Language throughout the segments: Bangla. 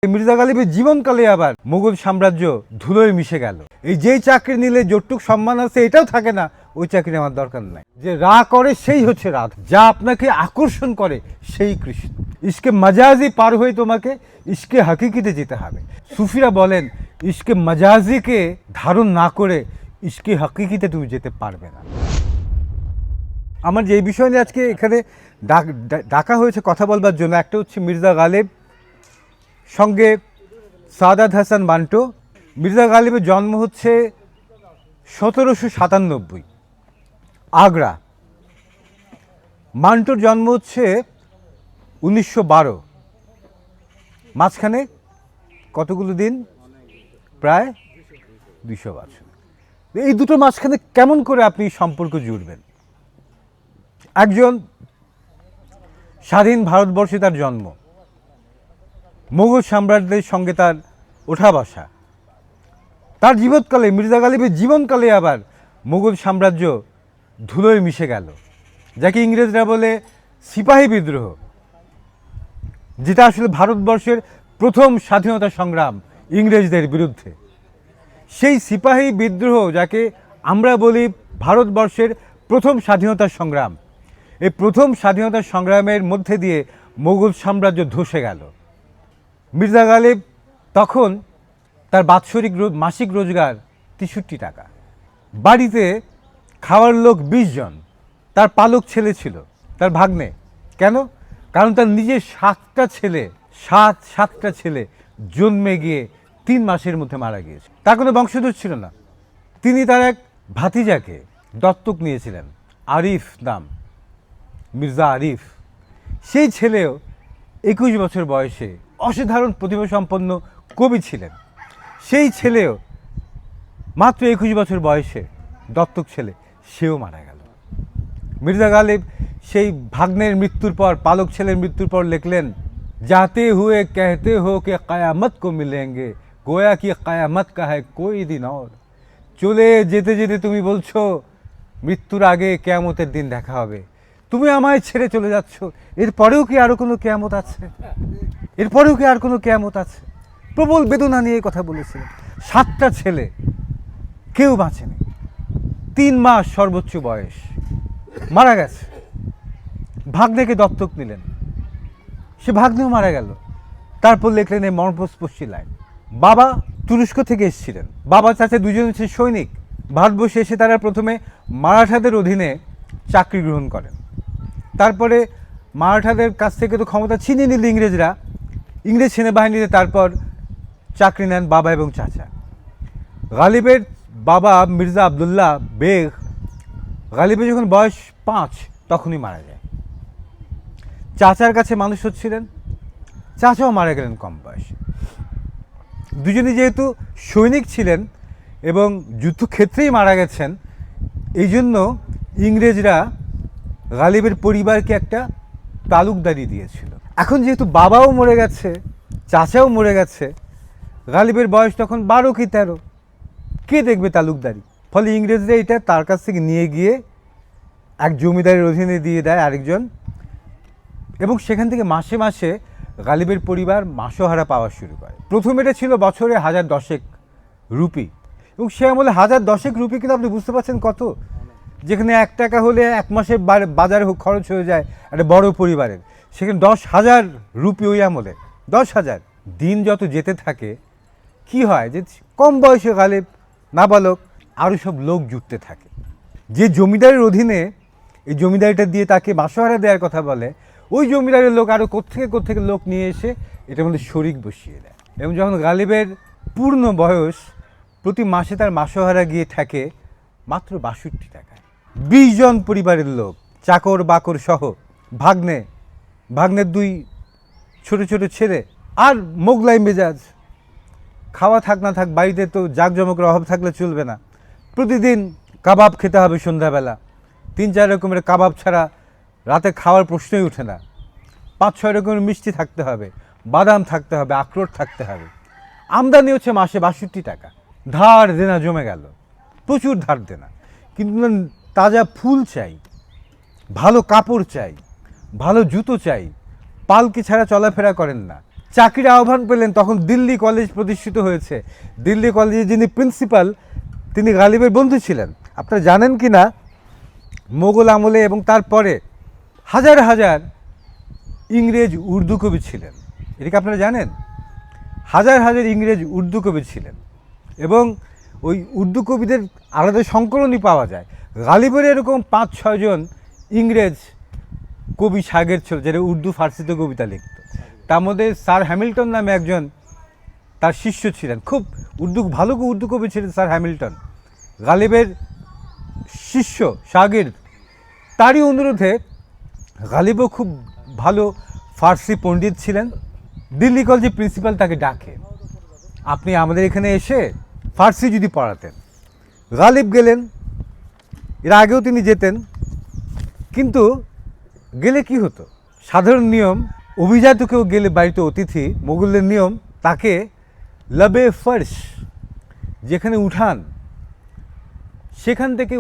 মির্জা গালিবের জীবনকালে আবার মুঘল সাম্রাজ্য ধুলোয় মিশে গেল। এই যেই চাকরি নিলে যতটুক সম্মান আছে এটাও থাকে না, ওই চাকরি আমার দরকার নাই। যে রা করে সেই হচ্ছে রাধা, যা আপনাকে আকর্ষণ করে সেই কৃষ্ণ। ইশকে মজাজি পার হয়ে তোমাকে ইশকে হাকিকিতে যেতে হবে। সুফিরা বলেন ইশকে মজাজিকে ধারণ না করে ইশকে হাকিকিতে তুমি যেতে পারবে না। আমার যে বিষয় নিয়ে আজকে এখানে ডাকা হয়েছে কথা বলবার জন্য, একটা হচ্ছে মির্জা গালিব, সঙ্গে সাদাত হাসান মান্টো। মির্জা গালিবের জন্ম হচ্ছে 1797 আগ্রা। মান্টোর জন্ম হচ্ছে 1912। মাঝখানে কতগুলো দিন? প্রায় 200 বছর। এই দুটো মাঝখানে কেমন করে আপনি সম্পর্ক জুড়বেন? একজন স্বাধীন ভারতবর্ষে তার জন্ম, মুঘল সাম্রাজ্যের সঙ্গে তার ওঠা বসা, তার জীবৎকালে মির্জা গালিবের জীবনকালে আবার মুঘল সাম্রাজ্য ধুলোয় মিশে গেল, যাকে ইংরেজরা বলে সিপাহী বিদ্রোহ, যেটা আসলে ভারতবর্ষের প্রথম স্বাধীনতা সংগ্রাম ইংরেজদের বিরুদ্ধে। সেই সিপাহী বিদ্রোহ, যাকে আমরা বলি ভারতবর্ষের প্রথম স্বাধীনতা সংগ্রাম, এই প্রথম স্বাধীনতা সংগ্রামের মধ্যে দিয়ে মুঘল সাম্রাজ্য ধসে গেল। মির্জা গালিব তখন তার বাৎসরিক মাসিক রোজগার 63 টাকা, বাড়িতে খাওয়ার লোক 20 জন, তার পালক ছেলে ছিল, তার ভাগ্নে। কেন? কারণ তার নিজের 7টা ছেলে জন্মে গিয়ে 3 মাসের মধ্যে মারা গিয়েছে। তার কোনো বংশধর ছিল না। তিনি তার এক ভাতিজাকে দত্তক নিয়েছিলেন, আরিফ নাম, মির্জা আরিফ। সেই ছেলেও 21 বছর বয়সে অসাধারণ প্রতিভাসম্পন্ন কবি ছিলেন। সেই ছেলেও মাত্র 21 বছর বয়সে দত্তক ছেলে, সেও মারা গেল। মির্জা গালিব সেই ভাগ্নের মৃত্যুর পর, পালক ছেলের মৃত্যুর পর লিখলেন, যাতে হুয়ে कहते हो कि कयामत को मिलेंगे गोया कि कयामत का है कोई दिन और। চলে যেতে যেতে তুমি বলছো মৃত্যুর আগে কিয়ামতের দিন দেখা হবে। তুমি আমায় ছেড়ে চলে যাচ্ছ, এরপরেও কি আরো কোনো কিয়ামত আছে? এরপরেও কি আর কোনো কিয়ামত আছে? প্রবল বেদনা নিয়ে কথা বলেছিলেন। 7টা ছেলে, কেউ বাঁচেনি। 3 মাস সর্বোচ্চ বয়স, মারা গেছে। ভাগ্নেকে দত্তক নিলেন, সে ভাগ্নেও মারা গেল। তারপর লিখলেন এই মর্মস্পর্শী লাইন। বাবা তুরস্ক থেকে এসেছিলেন, বাবা চাচা দুজন হচ্ছে সৈনিক। ভারতবর্ষে এসে তারা প্রথমে মারাঠাদের অধীনে চাকরি গ্রহণ করেন। তারপরে মারাঠাদের কাছ থেকে তো ক্ষমতা ছিনিয়ে নিল ইংরেজরা, ইংরেজ সেনাবাহিনীতে তারপর চাকরি নেন বাবা এবং চাচা। গালিবের বাবা মির্জা আবদুল্লাহ বেগ, গালিবের যখন বয়স 5 তখনই মারা যায়। চাচার কাছে মানুষ হচ্ছিলেন, চাচাও মারা গেলেন কম বয়সে। দুজনে যেহেতু সৈনিক ছিলেন এবং যুদ্ধক্ষেত্রেই মারা গেছেন, এই জন্য ইংরেজরা গালিবের পরিবারকে একটা তালুকদারি দিয়েছিল। এখন যেহেতু বাবাও মরে গেছে, চাচাও মরে গেছে, গালিবের বয়স তখন 12 কি 13, কে দেখবে তালুকদারি? ফলে ইংরেজরা এটা তার কাছ থেকে নিয়ে গিয়ে এক জমিদারের অধীনে দিয়ে দেয় আরেকজন, এবং সেখান থেকে মাসে মাসে গালিবের পরিবার মাসোহারা পাওয়া শুরু করে। প্রথম এটা ছিল বছরে 1010 রুপি, এবং সে আমলে 1010 রুপি কিন্তু আপনি বুঝতে পারছেন কত, যেখানে 1 টাকা হলে 1 মাসের বাজারে খরচ হয়ে যায় একটা বড় পরিবারের, সেখানে 10,000 রুপি ওই আমলে। 10,000। দিন যত যেতে থাকে কি হয় যে কম বয়সে গালিব নাবালক আরও সব লোক জুটতে থাকে। যে জমিদারের অধীনে এই জমিদারিটা দিয়ে তাকে মাসোহারা দেওয়ার কথা বলে, ওই জমিদারের লোক আরও কোত্থেকে লোক নিয়ে এসে এটার মধ্যে শরিক বসিয়ে দেয়। এবং যখন গালিবের পূর্ণ বয়স, প্রতি মাসে তার মাসোহারা গিয়ে থাকে মাত্র 62 টাকায়। 20 জন পরিবারের লোক, চাকর বাকর সহ, ভাগ্নের 2 ছোট ছোট ছেলে, আর মোগলাই মেজাজ। খাওয়া থাক না থাক, বাড়িতে তো জাঁকজমকের অভাব থাকলে চলবে না। প্রতিদিন কাবাব খেতে হবে সন্ধ্যাবেলা, 3-4 রকমের কাবাব ছাড়া রাতে খাওয়ার প্রশ্নই ওঠে না। 5-6 রকমের মিষ্টি থাকতে হবে, বাদাম থাকতে হবে, আখরোট থাকতে হবে। আমদানি হচ্ছে মাসে 62 টাকা। ধার দেনা জমে গেল, প্রচুর ধার দেনা। কিন্তু তাজা ফুল চাই, ভালো কাপড় চাই, ভালো জুতো চাই, পালকি ছাড়া চলাফেরা করেন না। চাকরির আহ্বান পেলেন, তখন দিল্লি কলেজ প্রতিষ্ঠিত হয়েছে। দিল্লি কলেজের যিনি প্রিন্সিপাল তিনি গালিবের বন্ধু ছিলেন। আপনারা জানেন কি না, মোগল আমলে এবং তারপরে হাজার হাজার ইংরেজ উর্দু কবি ছিলেন। এটা কি আপনারা জানেন? হাজার হাজার ইংরেজ উর্দু কবি ছিলেন এবং ওই উর্দু কবিদের আলাদা সংকলনই পাওয়া যায়। গালিবের এরকম 5-6 জন ইংরেজ কবি শাগের ছিল, যারা উর্দু ফার্সিতে কবিতা লিখত। তার মধ্যে স্যার হ্যামিল্টন নামে একজন তার শিষ্য ছিলেন, খুব ভালো উর্দু কবি ছিলেন স্যার হ্যামিল্টন, গালিবের শিষ্য শাগির। তারই অনুরোধে গালিবও খুব ভালো ফার্সি পণ্ডিত ছিলেন। দিল্লি কলেজের প্রিন্সিপাল তাকে ডাকে, আপনি আমাদের এখানে এসে ফার্সি যদি পড়াতেন। গালিব গেলেন, এর আগেও তিনি যেতেন, কিন্তু গেলে কি হতো, সাধারণ নিয়ম, অভিজাত কেউ গেলে বাড়িতে অতিথি, মোগলদের নিয়ম, তাকে লবে ফার্শ, যেখানে উঠান সেখান থেকে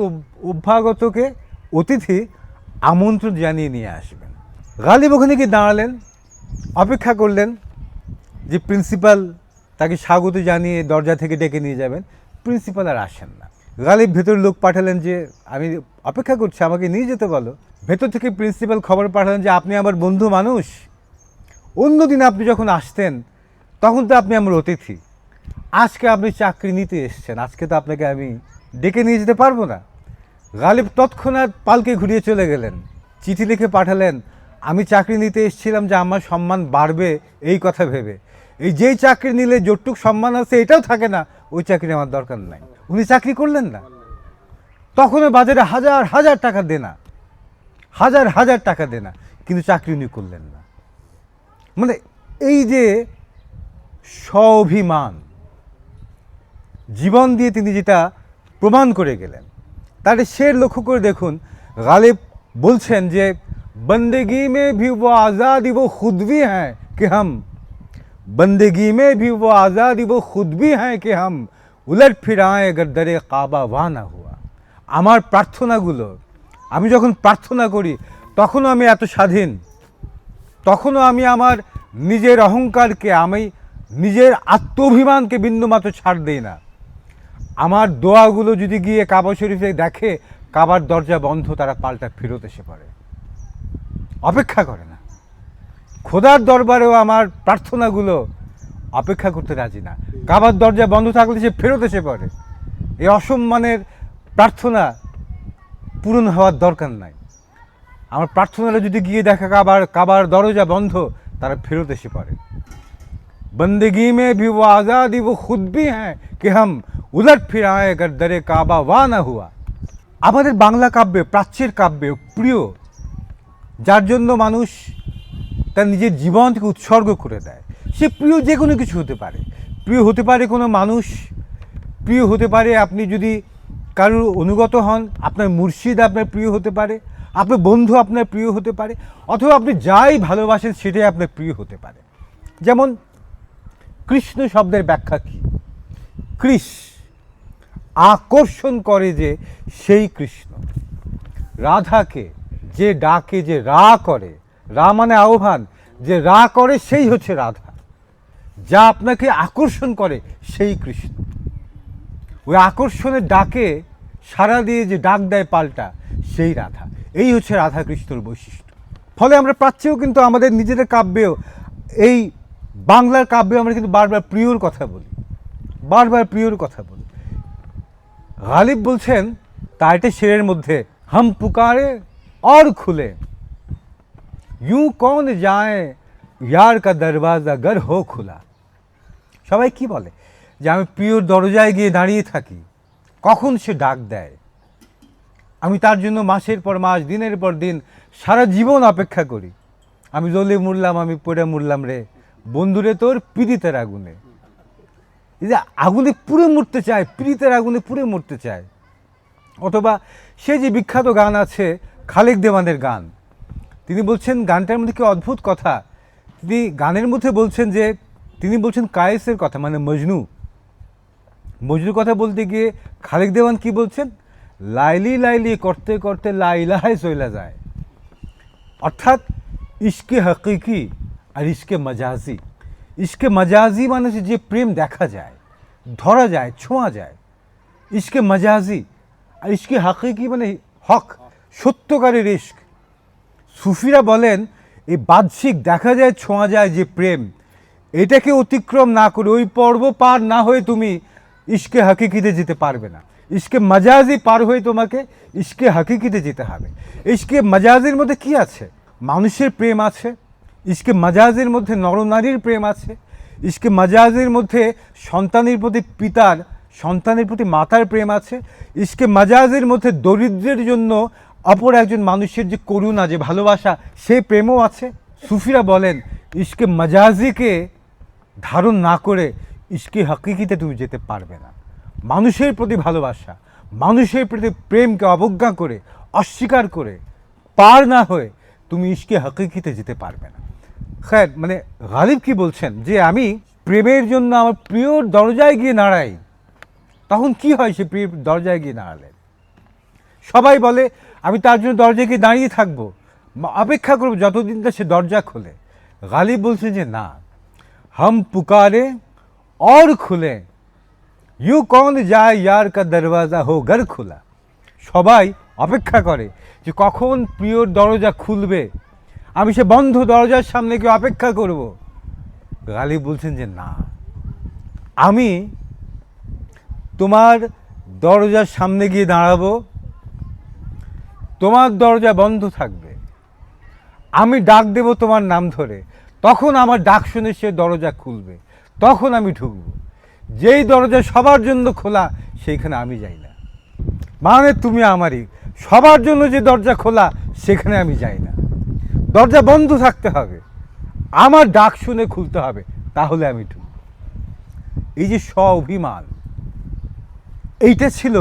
অভ্যাগতকে অতিথি আমন্ত্রণ জানিয়ে নিয়ে আসবেন। গালিব ওখানে গিয়ে দাঁড়ালেন, অপেক্ষা করলেন যে প্রিন্সিপাল তাকে স্বাগত জানিয়ে দরজা থেকে ডেকে নিয়ে যাবেন। প্রিন্সিপাল আর আসেন না। গালিব ভেতর লোক পাঠালেন যে আমি অপেক্ষা করছি, আমাকে নিয়ে যেতে বলো। ভেতর থেকে প্রিন্সিপাল খবর পাঠালেন যে আপনি আমার বন্ধু মানুষ, অন্যদিন আপনি যখন আসতেন তখন তো আপনি আমার অতিথি, আজকে আপনি চাকরি নিতে এসছেন, আজকে তো আপনাকে আমি ডেকে নিয়ে যেতে পারবো না। গালিব তৎক্ষণাৎ পালকে ঘুরিয়ে চলে গেলেন, চিঠি লিখে পাঠালেন আমি চাকরি নিতে এসেছিলাম যে আমার সম্মান বাড়বে এই কথা ভেবে, এই যেই চাকরি নিলে যতটুক সম্মান আছে এটাও থাকে না, ওই চাকরি আমার দরকার নাই। উনি চাকরি করলেন না। তখনও বাজারে হাজার হাজার টাকা দেনা, হাজার হাজার টাকা দেনা, কিন্তু চাকরি উনি করলেন না। মানে এই যে স্বাভিমান, জীবন দিয়ে তিনি যেটা প্রমাণ করে গেলেন, তার শের লক্ষ্য করে দেখুন। গালিব বলছেন যে बंदगी में भी वो आज़ादी वो खुद भी हैं कि हम, बंदगी में भी वो आज़ादी वो खुद भी हैं कि हम उलट फिर आए अगर दरे काबा वहाँ ना हुआ। আমার প্রার্থনাগুলো, আমি যখন প্রার্থনা করি তখনও আমি এত স্বাধীন, তখনও আমি আমার নিজের অহংকারকে, আমি নিজের আত্মাভিমানকে বিন্দুমাত্র ছাড় দিই না। আমার দোয়াগুলো যদি গিয়ে কাবা শরীফে দেখে কাবার দরজা বন্ধ, তারা পাল্টা ফেরত এসে পড়ে, অপেক্ষা করে না। খোদার দরবারেও আমার প্রার্থনাগুলো অপেক্ষা করতে রাজি না, কাবার দরজা বন্ধ থাকলে সে ফেরত এসে পড়ে। এই অসম্মানের প্রার্থনা পূরণ হওয়ার দরকার নাই। আমার প্রার্থনাটা যদি গিয়ে দেখা কাবার দরজা বন্ধ, তারা ফেরত এসে পড়ে। बंदगी में भी वो आज़ादी वो खुद भी हैं कि हम उलट फिर आए अगर दरे काबा वहाँ ना हुआ। আমাদের বাংলা কাব্যে, প্রাচ্যের কাব্যে প্রিয়, যার জন্য মানুষ তার নিজের জীবনকে উৎসর্গ করে দেয়, সে প্রিয় যে কোনো কিছু হতে পারে। প্রিয় হতে পারে কোনো মানুষ, প্রিয় হতে পারে আপনি যদি কারোর অনুগত হন, আপনার মুর্শিদ আপনার প্রিয় হতে পারে, আপনার বন্ধু আপনার প্রিয় হতে পারে, অথবা আপনি যাই ভালোবাসেন সেটাই আপনার প্রিয় হতে পারে। যেমন কৃষ্ণ শব্দের ব্যাখ্যা কী? কৃষ, আকর্ষণ করে যে সেই কৃষ্ণ। রাধাকে যে ডাকে, যে রা করে, রা মানে আহ্বান, যে রা করে সেই হচ্ছে রাধা। যা আপনাকে আকর্ষণ করে সেই কৃষ্ণ। ওই আকর্ষণের ডাকে সাড়া দিয়ে যে ডাক দেয় পাল্টা, সেই রাধা। এই হচ্ছে রাধা কৃষ্ণর বৈশিষ্ট্য। ফলে আমরা প্রাচ্যেও কিন্তু আমাদের নিজেদের কাব্যেও, এই বাংলার কাব্যে আমরা কিন্তু বারবার প্রিয়র কথা বলি, বারবার প্রিয়র কথা বলি। গালিব বলছেন তার একটা শেরের মধ্যে, হাম পুকারে और खुले यूं कौन जाए यार का दरवाज़ा गर हो खुला। সবাই কি বলে যে আমি প্রিয়র দরজায় গিয়ে দাঁড়িয়ে থাকি, কখন সে ডাক দেয়, আমি তার জন্য মাসের পর মাস, দিনের পর দিন, সারা জীবন অপেক্ষা করি। আমি জ্বলে মরলাম, আমি পড়ে মরলাম রে বন্ধুরে তোর পীড়িতের আগুনে। এই যে আগুনে পুড়ে মরতে চায়, পীড়িতের আগুনে পুড়ে মরতে চায়। অথবা সে যে বিখ্যাত গান আছে খালেক দেওয়ানের গান, তিনি বলছেন, গানটার মধ্যে কি অদ্ভুত কথা, তিনি গানের মধ্যে বলছেন যে, তিনি বলছেন কায়েসের কথা, মানে মজনুর কথা বলতে গিয়ে খালেক দেওয়ান কি বলছেন, লাইলি লাইলি করতে করতে লাইলাহায় চলে যায়। অর্থাৎ ইশকে হকিকি আর ইশকে মজাজি, ইশকে মজাজি মানে হচ্ছে যে প্রেম দেখা যায়, ধরা যায়, ছোঁয়া যায়, ইশকে মজাজি। আর ইশকে হাকিকি মানে হক, সত্যকারের ইশক। সুফিরা বলেন এই বাহ্যিক দেখা যায়, ছোঁয়া যায় যে প্রেম, এটাকে অতিক্রম না করে, ওই পর্ব পার না হয়ে তুমি ইশকে হাকিকিতে যেতে পারবে না। ইশকে মজাজি পার হয়ে তোমাকে ইশকে হাকিকিতে যেতে হবে। ইশকে মজাজির মধ্যে কি আছে? মানুষের প্রেম আছে। ইশকে মজাজির মধ্যে নরনারীর প্রেম আছে। ইশকে মজাজির মধ্যে সন্তানের প্রতি পিতার, সন্তানের প্রতি মাতার প্রেম আছে। ইশকে মজাজির মধ্যে দরিদ্রের জন্য অপর একজন মানুষের যে করুণা, যে ভালোবাসা, সেই প্রেমও আছে। সুফিরা বলেন ইশকে মজাজিকে ধারণ না করে ইশকে হাকিকিতে তুমি যেতে পারবে না। মানুষের প্রতি ভালোবাসা, মানুষের প্রতি প্রেমকে অবজ্ঞা করে, অস্বীকার করে, পার না হয়ে তুমি ইশকে হাকিকিতে যেতে পারবে না। হ্যাঁ, মানে গালিব কি বলছেন যে আমি প্রেমের জন্য আমার প্রিয়র দরজায় গিয়ে দাঁড়াই, তখন কি হয় সে প্রিয় দরজায় গিয়ে দাঁড়ালে? সবাই বলে আমি তার জন্য দরজায় গিয়ে দাঁড়িয়ে থাকবো, অপেক্ষা করবো যতদিন তা সে দরজা খোলে। গালিব বলছেন যে না, हम पुकारे और खुले, यूँ कौन যায় यार का दरवाজা हो घर খোলা। সবাই অপেক্ষা করে যে কখন প্রিয়র দরজা খুলবে, আমি সে বন্ধ দরজার সামনে গিয়ে অপেক্ষা করব। গালিব বলছেন যে না, আমি তোমার দরজার সামনে গিয়ে দাঁড়াবো, তোমার দরজা বন্ধ থাকবে, আমি ডাক দেব তোমার নাম ধরে, তখন আমার ডাক শুনে সে দরজা খুলবে, তখন আমি ঢুকব। যেই দরজা সবার জন্য খোলা সেইখানে আমি যাই না। মানে তুমি আমারই, সবার জন্য যে দরজা খোলা সেখানে আমি যাই না। দরজা বন্ধ থাকতে হবে, আমার ডাক শুনে খুলতে হবে, তাহলে আমি ঢুকব। এই যে স্ব-অভিমান, এইটা ছিল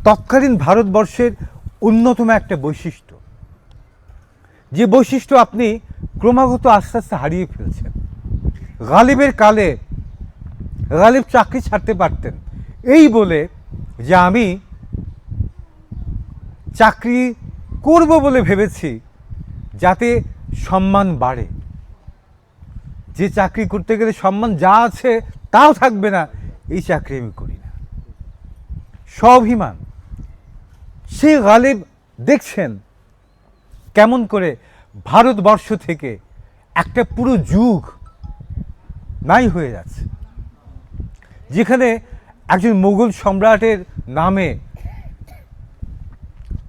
তৎকালীন ভারতবর্ষের অন্যতম একটা বৈশিষ্ট্য, যে বৈশিষ্ট্য আপনি ক্রমাগত আস্তে আস্তে হারিয়ে ফেলছেন। গালিবের কালে গালিব চাকরি ছাড়তে পারতেন এই বলে যে আমি চাকরি করব বলে ভেবেছি যাতে সম্মান বাড়ে। যে চাকরি করতে গেলে সম্মান যা আছে তাও থাকবে না, এই চাকরি আমি করি না। স্বাভিমান। সে গালিব দেখছেন কেমন করে ভারতবর্ষ থেকে একটা পুরো যুগ নাই হয়ে যাচ্ছে, যেখানে একজন মুঘল সম্রাটের নামে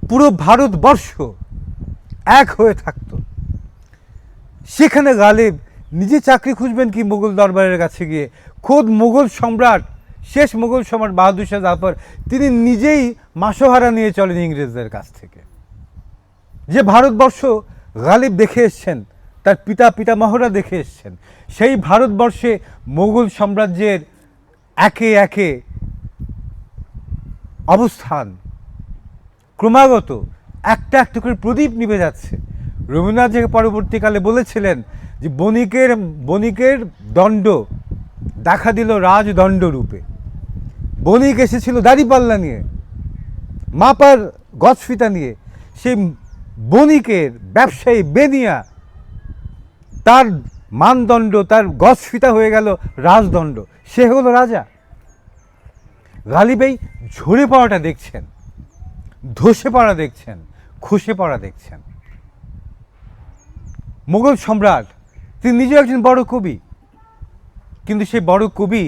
পুরো ভারতবর্ষ এক হয়ে থাকতো। সেখানে গালিব নিজে চাকরি খুঁজবেন কি মুঘল দরবারের কাছে গিয়ে? খোদ মুঘল সম্রাট, শেষ মুঘল সম্রাট বাহাদুর শাহ জাফর, তিনি নিজেই মাসোহারা নিয়ে চলেন ইংরেজদের কাছ থেকে। যে ভারতবর্ষ গালিব দেখে এসছেন, তার পিতা পিতামহরা দেখে এসছেন, সেই ভারতবর্ষে মুঘল সাম্রাজ্যের একে একে অবস্থান ক্রমাগত একটা একটা করে প্রদীপ নিভে যাচ্ছে। রবীন্দ্রনাথ যে পরবর্তীকালে বলেছিলেন যে বণিকের দণ্ড দেখা দিল রাজদণ্ড রূপে। বণিক এসেছিল দাড়িপাল্লা নিয়ে, মাপার গজফিতা নিয়ে, সেই বণিকের ব্যবসায়ী বেনিয়া, তার মানদণ্ড, তার গজফিতা হয়ে গেল রাজদণ্ড, সে হলো রাজা। গালিব এই ঝরে পড়াটা দেখছেন, ধসে পড়া দেখছেন, খসে পড়া দেখছেন। মুঘল সম্রাট তিনি নিজেও একজন বড় কবি, কিন্তু সেই বড় কবি,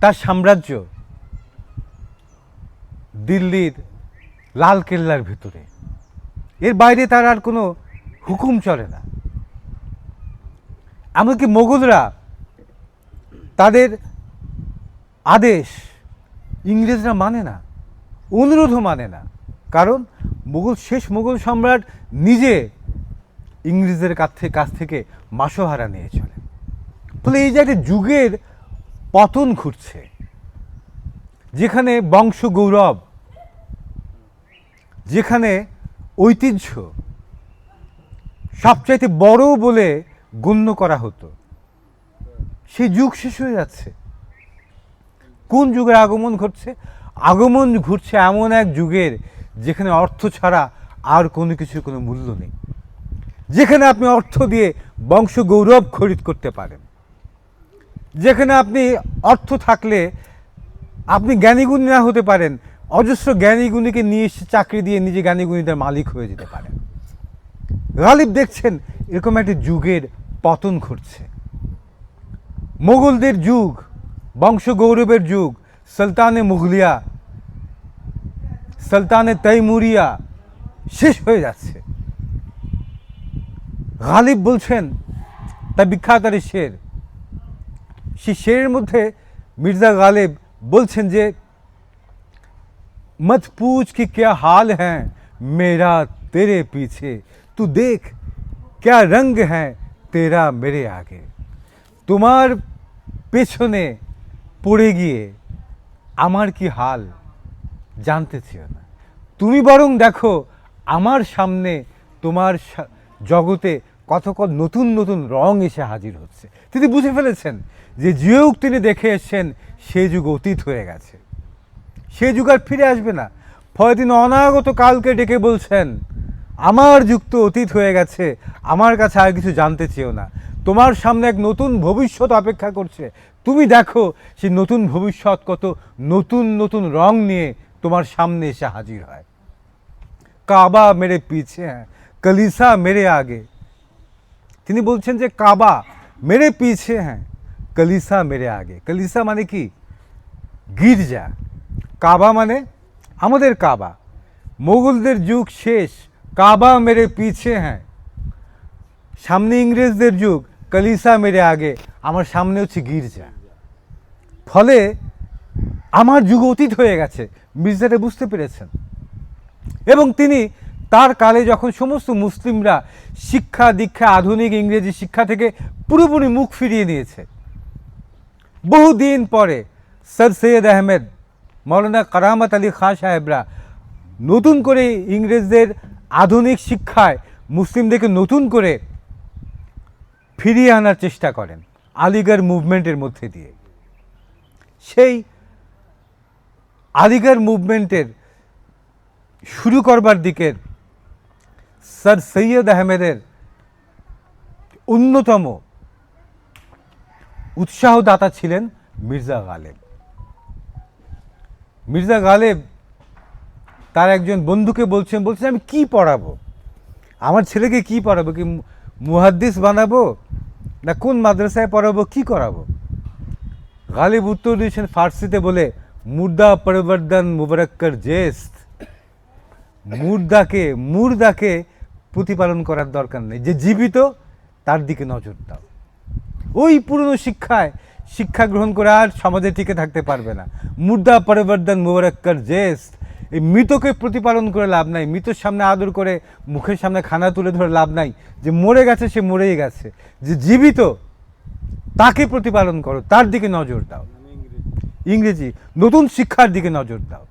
তার সাম্রাজ্য দিল্লির লাল কেল্লার ভেতরে, এর বাইরে তার আর কোনো হুকুম চলে না। এমনকি মোগলরা তাদের আদেশ ইংরেজরা মানে না, অনুরোধও মানে না, কারণ শেষ মুঘল সম্রাট নিজে ইংরেজদের কাছ থেকে মাসোহারা নিয়ে চলে। ফলে এই যে একটা যুগের পতন ঘটছে, যেখানে বংশ গৌরব, যেখানে ঐতিহ্য সবচাইতে বড় বলে গণ্য করা হতো, সেই যুগ শেষ হয়ে যাচ্ছে। কোন যুগের আগমন ঘটছে? আগমন ঘটছে এমন এক যুগের যেখানে অর্থ ছাড়া আর কোনো কিছুর কোনো মূল্য নেই। যেখানে আপনি অর্থ দিয়ে বংশ গৌরব খরিদ করতে পারেন, যেখানে আপনি অর্থ থাকলে আপনি জ্ঞানীগুণী না হতে পারেন, অজস্র জ্ঞানীগুণীকে নিয়ে এসে চাকরি দিয়ে নিজে জ্ঞানীগুণীদের মালিক হয়ে যেতে পারেন। গালিব দেখছেন এরকম একটা যুগের পতন ঘটছে। মোগলদের যুগ, বংশ গৌরবের যুগ, সুলতানে মুগলিয়া, সুলতানে তৈমুরিয়া শেষ হয়ে যাচ্ছে। গালিব বলছেন, তা বিখ্যাত আর শের, সেই শেরের মধ্যে মির্জা গালিব বলছেন যে मत पूछ कि क्या हाल है मेरा तेरे पीछे, तू देख क्या रंग है तेरा मेरे आगे। তোমার পেছনে পড়ে গিয়ে আমার কি হাল জানতে চেও না, তুমি বরং দেখো আমার সামনে তোমার জগতে কত কত নতুন নতুন রং এসে হাজির হচ্ছে। তিনি বুঝে ফেলেছেন যে যুগ তিনি দেখে এসেছেন সে যুগ অতীত হয়ে গেছে, সে যুগ আর ফিরে আসবে না। ফলে তিনি অনাগত কালকে ডেকে বলছেন, আমার যুগ তো অতীত হয়ে গেছে, আমার কাছে আর কিছু জানতে চেও না, তোমার সামনে এক নতুন ভবিষ্যৎ অপেক্ষা করছে, তুমি দেখো সেই নতুন ভবিষ্যৎ কত নতুন নতুন রং নিয়ে তোমার সামনে এসে হাজির হয়। কাবা মেরে পিছে হ্যাঁ, কলিসা মেরে আগে। তিনি বলছেন যে কাবা মেরে পিছে হ্যাঁ, কলিসা মেরে আগে। কলিসা মানে কি? গির্জা। কাবা মানে আমাদের কাবা। মোগলদের যুগ শেষ, কাবা মেরে পিছে হ্যাঁ, সামনে ইংরেজদের যুগ, কলিসা মেরে আগে, আমার সামনে হচ্ছে গির্জা। ফলে আমার যুগ অতীত হয়ে গেছে, মির্জাটা বুঝতে পেরেছেন। এবং তিনি তার কালে যখন সমস্ত মুসলিমরা শিক্ষা দীক্ষা আধুনিক ইংরেজি শিক্ষা থেকে পুরোপুরি মুখ ফিরিয়ে নিয়েছে, বহুদিন পরে সর সৈয়দ আহমেদ, মৌলানা কারামত আলী খান সাহেবরা নতুন করে ইংরেজদের আধুনিক শিক্ষায় মুসলিমদেরকে নতুন করে ফিরিয়ে আনার চেষ্টা করেন আলিগড় মুভমেন্টের মধ্যে দিয়ে। সেই আলিগড় মুভমেন্টের শুরু করবার দিকের সর সৈয়দ আহমেদের অন্যতম উৎসাহদাতা ছিলেন মির্জা গালেব। মির্জা গালেব তার একজন বন্ধুকে বলছেন আমি কি পড়াবো, আমার ছেলেকে কি পড়াবো, কি মুহাদ্দিস বানাবো না কোন মাদ্রাসায় পড়াবো, কি করাবো? গালিব উত্তর দিয়েছেন ফার্সিতে বলে, মুর্দা পরিবর্তন মুবারক্কর জেস্ত। মুর্দাকে প্রতিপালন করার দরকার নেই, যে জীবিত তার দিকে নজর দাও। ওই পুরনো শিক্ষা গ্রহণ করে আর সমাজে টিকে থাকতে পারবে না। মুর্দা পরিবর্তন মুবারক্কর জেস্ত। এই মৃতকে প্রতিপালন করে লাভ নাই, মৃতর সামনে আদর করে মুখের সামনে খানা তুলে ধরে লাভ নাই। যে মরে গেছে সে মরেই গেছে, যে জীবিত তাকে প্রতিপালন করো, তার দিকে নজর দাও। ইংরেজি নতুন শিক্ষার দিকে নজর দাও।